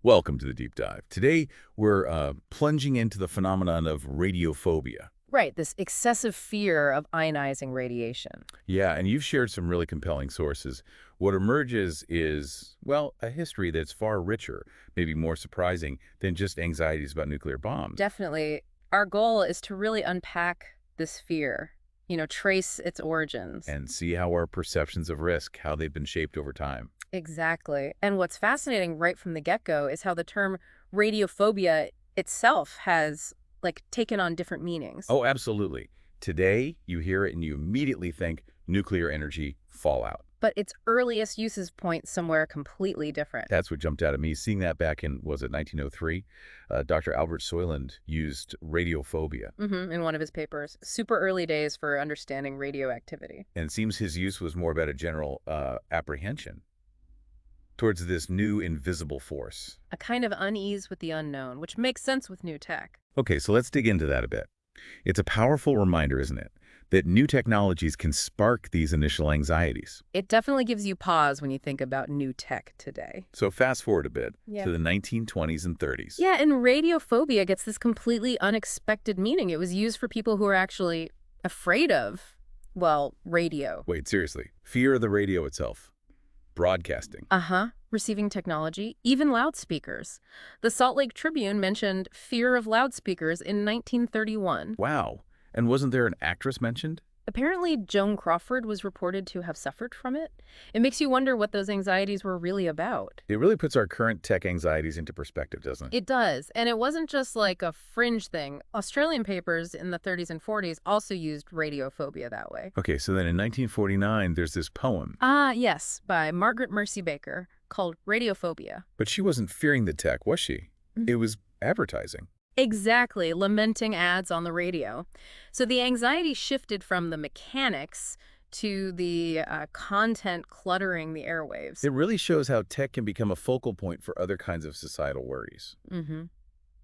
Welcome to the Deep Dive. Today, we're plunging into the phenomenon of radiophobia. Right, this excessive fear of ionizing radiation. Yeah, and you've shared some really compelling sources. What emerges is, well, a history that's far richer, maybe more surprising, than just anxieties about nuclear bombs. Definitely, our goal is to really unpack this fear, trace its origins. And see how our perceptions of risk, how they've been shaped over time. Exactly. And what's fascinating right from the get-go is how the term radiophobia itself has, taken on different meanings. Oh, absolutely. Today, you hear it and you immediately think nuclear energy fallout. But its earliest uses point somewhere completely different. That's what jumped out at me. Seeing that back in, was it 1903? Dr. Albert Soyland used radiophobia. In one of his papers, super early days for understanding radioactivity. And it seems his use was more about a general apprehension towards this new invisible force. A kind of unease with the unknown, which makes sense with new tech. Okay, so let's dig into that a bit. It's a powerful reminder, isn't it, that new technologies can spark these initial anxieties. It definitely gives you pause when you think about new tech today. So fast forward a bit Yeah. to the 1920s and 30s. Yeah, and radiophobia gets this completely unexpected meaning. It was used for people who are actually afraid of, well, radio. Wait, seriously. Fear of the radio itself. Broadcasting. Receiving technology, even loudspeakers. The Salt Lake Tribune mentioned fear of loudspeakers in 1931. Wow. And wasn't there an actress mentioned? Apparently, Joan Crawford was reported to have suffered from it. It makes you wonder what those anxieties were really about. It really puts our current tech anxieties into perspective, doesn't it? It does, and it wasn't just like a fringe thing. Australian papers in the 30s and 40s also used radiophobia that way. Okay, so then in 1949, there's this poem. Yes, by Margaret Mercy Baker, called Radiophobia. But she wasn't fearing the tech, was she? It was advertising. Exactly, lamenting ads on the radio. So the anxiety shifted from the mechanics to the content cluttering the airwaves. It really shows how tech can become a focal point for other kinds of societal worries.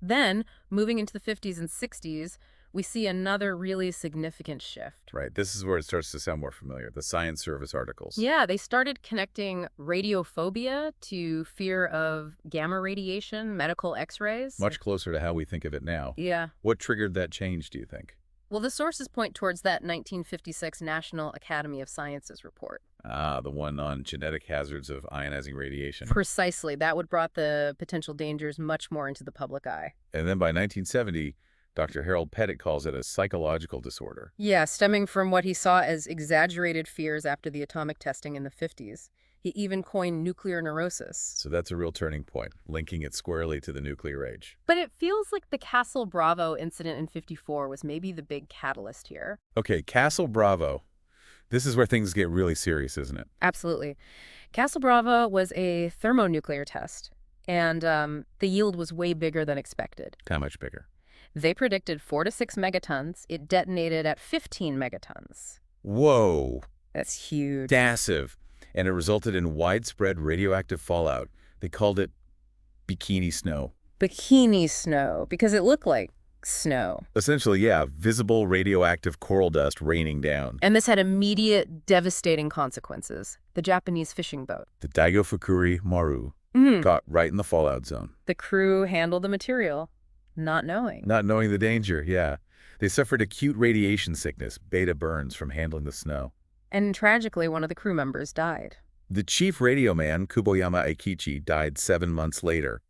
Then, moving into the 50s and 60s, we see another really significant shift. Right, this is where it starts to sound more familiar, the Science Service articles. Yeah, they started connecting radiophobia to fear of gamma radiation, medical x-rays. Much closer to how we think of it now. Yeah. What triggered that change, do you think? Well, the sources point towards that 1956 National Academy of Sciences report. Ah, the one on genetic hazards of ionizing radiation. Precisely. That would brought the potential dangers much more into the public eye. And then by 1970, Dr. Harold Pettit calls it a psychological disorder. Yeah, stemming from what he saw as exaggerated fears after the atomic testing in the 50s. He even coined nuclear neurosis. So that's a real turning point, linking it squarely to the nuclear age. But it feels like the Castle Bravo incident in 54 was maybe the big catalyst here. Okay, Castle Bravo. This is where things get really serious, isn't it? Absolutely. Castle Bravo was a thermonuclear test, and the yield was way bigger than expected. How much bigger? They predicted 4 to 6 megatons. It detonated at 15 megatons. Whoa. That's huge. Massive. And it resulted in widespread radioactive fallout. They called it bikini snow. Bikini snow, because it looked like snow. Essentially, yeah, visible radioactive coral dust raining down. And this had immediate, devastating consequences. The Japanese fishing boat. The Daigo Fukuri Maru got right in the fallout zone. The crew handled the material, not knowing. Not knowing the danger, yeah. They suffered acute radiation sickness, beta burns, from handling the snow. And tragically, one of the crew members died. The chief radio man, Kuboyama Aikichi, died 7 months later.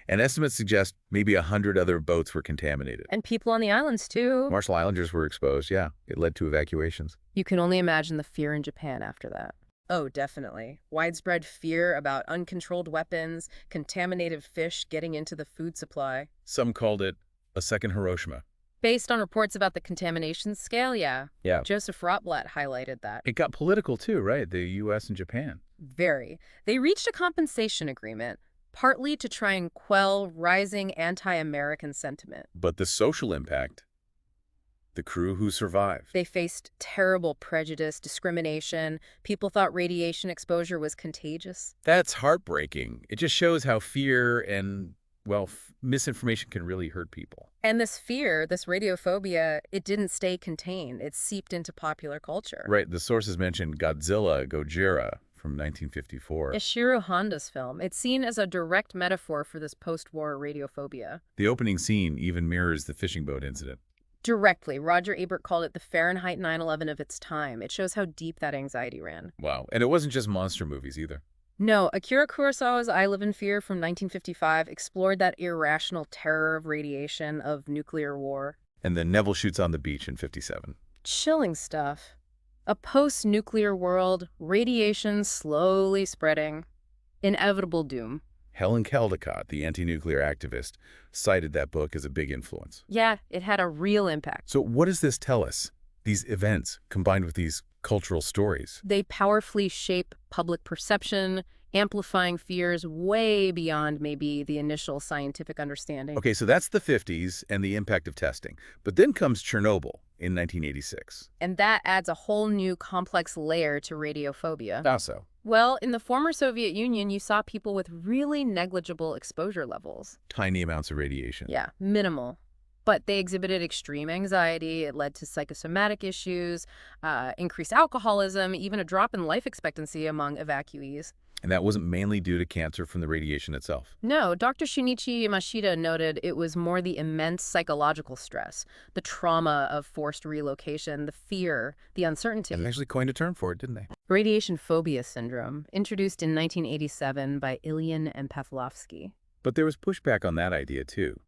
And estimates suggest maybe 100 other boats were contaminated. And people on the islands, too. Marshall Islanders were exposed, yeah. It led to evacuations. You can only imagine the fear in Japan after that. Oh, definitely. Widespread fear about uncontrolled weapons, contaminated fish getting into the food supply. Some called it a second Hiroshima. Based on reports about the contamination scale, yeah. Yeah. Joseph Rotblat highlighted that. It got political too, right? The U.S. and Japan. Very. They reached a compensation agreement, partly to try and quell rising anti-American sentiment. But the social impact, the crew who survived. They faced terrible prejudice, discrimination. People thought radiation exposure was contagious. That's heartbreaking. It just shows how fear and, well, misinformation can really hurt people. And this fear, this radiophobia, it didn't stay contained. It seeped into popular culture. Right. The sources mentioned Godzilla, Gojira, from 1954. Ishiro Honda's film. It's seen as a direct metaphor for this post-war radiophobia. The opening scene even mirrors the fishing boat incident. Directly, Roger Ebert called it the Fahrenheit 9/11 of its time. It shows how deep that anxiety ran. Wow. And it wasn't just monster movies either. No, Akira Kurosawa's I Live in Fear from 1955 explored that irrational terror of radiation, of nuclear war. And then Neville shoots on the beach in 57. Chilling stuff. A post-nuclear world, radiation slowly spreading. Inevitable doom. Helen Caldicott, the anti-nuclear activist, cited that book as a big influence. Yeah, it had a real impact. So what does this tell us? These events, combined with these cultural stories. They powerfully shape public perception, amplifying fears way beyond maybe the initial scientific understanding. Okay, so that's the 50s and the impact of testing. But then comes Chernobyl in 1986. And that adds a whole new complex layer to radiophobia. How so? Well, in the former Soviet Union, you saw people with really negligible exposure levels. Tiny amounts of radiation. Yeah, minimal. But they exhibited extreme anxiety. It led to psychosomatic issues, increased alcoholism, even a drop in life expectancy among evacuees. And that wasn't mainly due to cancer from the radiation itself. No, Dr. Shunichi Yamashita noted it was more the immense psychological stress, the trauma of forced relocation, the fear, the uncertainty. And they actually coined a term for it, didn't they? Radiation phobia syndrome, introduced in 1987 by Ilyin and Pavlovsky. But there was pushback on that idea, too.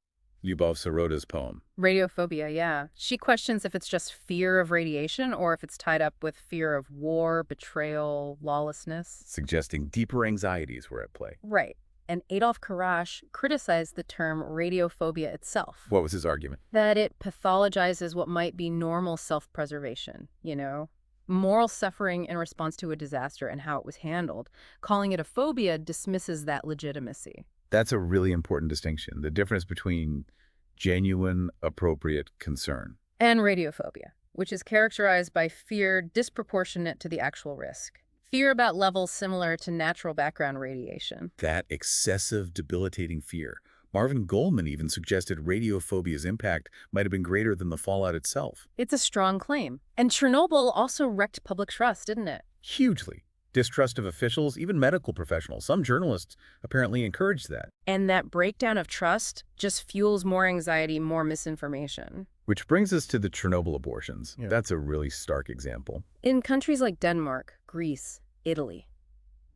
Lyubov Sirota's poem. Radiophobia, yeah. She questions if it's just fear of radiation or if it's tied up with fear of war, betrayal, lawlessness. Suggesting deeper anxieties were at play. Right. And Adolf Karash criticized the term radiophobia itself. What was his argument? That it pathologizes what might be normal self-preservation, moral suffering in response to a disaster and how it was handled. Calling it a phobia dismisses that legitimacy. That's a really important distinction, the difference between genuine, appropriate concern. And radiophobia, which is characterized by fear disproportionate to the actual risk. Fear about levels similar to natural background radiation. That excessive, debilitating fear. Marvin Goldman even suggested radiophobia's impact might have been greater than the fallout itself. It's a strong claim. And Chernobyl also wrecked public trust, didn't it? Hugely. Distrust of officials, even medical professionals. Some journalists apparently encouraged that. And that breakdown of trust just fuels more anxiety, more misinformation. Which brings us to the Chernobyl abortions. Yeah. That's a really stark example. In countries like Denmark, Greece, Italy,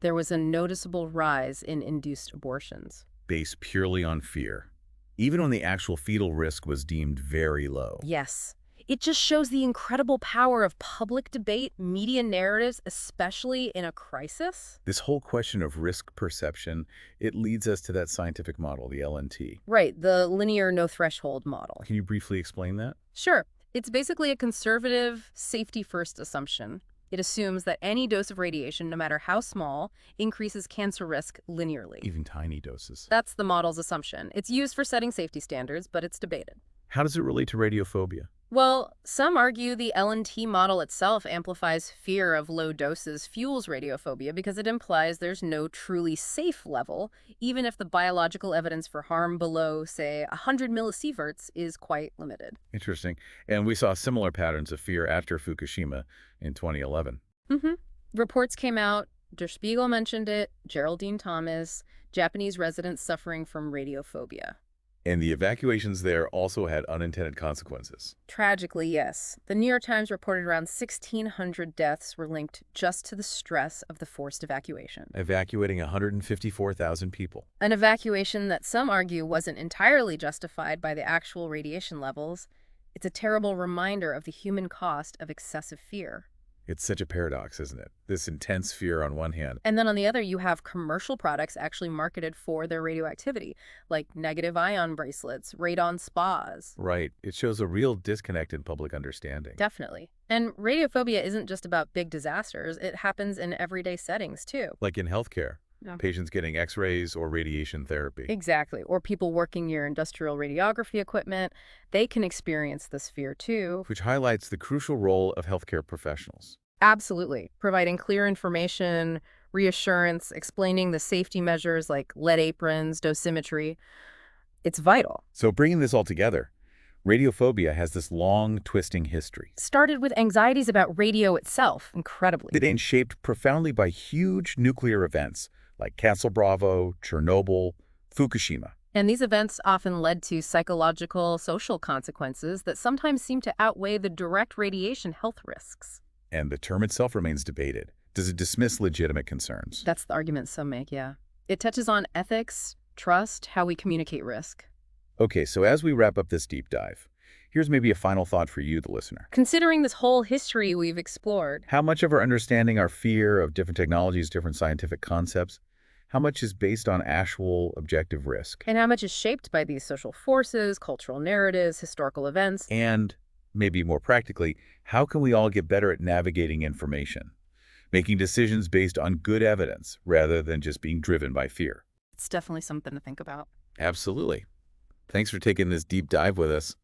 there was a noticeable rise in induced abortions. Based purely on fear, even when the actual fetal risk was deemed very low. Yes. It just shows the incredible power of public debate, media narratives, especially in a crisis. This whole question of risk perception, it leads us to that scientific model, the LNT. Right, the linear no-threshold model. Can you briefly explain that? Sure. It's basically a conservative, safety-first assumption. It assumes that any dose of radiation, no matter how small, increases cancer risk linearly. Even tiny doses. That's the model's assumption. It's used for setting safety standards, but it's debated. How does it relate to radiophobia? Well, some argue the LNT model itself amplifies fear of low doses fuels radiophobia because it implies there's no truly safe level, even if the biological evidence for harm below, say, 100 millisieverts is quite limited. Interesting. And we saw similar patterns of fear after Fukushima in 2011. Reports came out, Der Spiegel mentioned it, Geraldine Thomas, Japanese residents suffering from radiophobia. And the evacuations there also had unintended consequences. Tragically, yes. The New York Times reported around 1,600 deaths were linked just to the stress of the forced evacuation. Evacuating 154,000 people. An evacuation that some argue wasn't entirely justified by the actual radiation levels. It's a terrible reminder of the human cost of excessive fear. It's such a paradox, isn't it? This intense fear on one hand. And then on the other, you have commercial products actually marketed for their radioactivity, like negative ion bracelets, radon spas. Right. It shows a real disconnect in public understanding. Definitely. And radiophobia isn't just about big disasters. It happens in everyday settings, too. Like in healthcare. Yeah. Patients getting x-rays or radiation therapy. Exactly. Or people working near industrial radiography equipment. They can experience this fear, too. Which highlights the crucial role of healthcare professionals. Absolutely. Providing clear information, reassurance, explaining the safety measures like lead aprons, dosimetry. It's vital. So bringing this all together, Radiophobia has this long, twisting history. Started with anxieties about radio itself, incredibly. It is shaped profoundly by huge nuclear events like Castle Bravo, Chernobyl, Fukushima. And these events often led to psychological, social consequences that sometimes seem to outweigh the direct radiation health risks. And the term itself remains debated. Does it dismiss legitimate concerns? That's the argument some make, yeah. It touches on ethics, trust, how we communicate risk. Okay, so as we wrap up this deep dive, here's maybe a final thought for you, the listener. Considering this whole history we've explored, How much of our understanding, our fear of different technologies, different scientific concepts, how much is based on actual objective risk? and how much is shaped by these social forces, cultural narratives, historical events. And maybe more practically, how can we all get better at navigating information, making decisions based on good evidence rather than just being driven by fear? It's definitely something to think about. Absolutely. Thanks for taking this deep dive with us.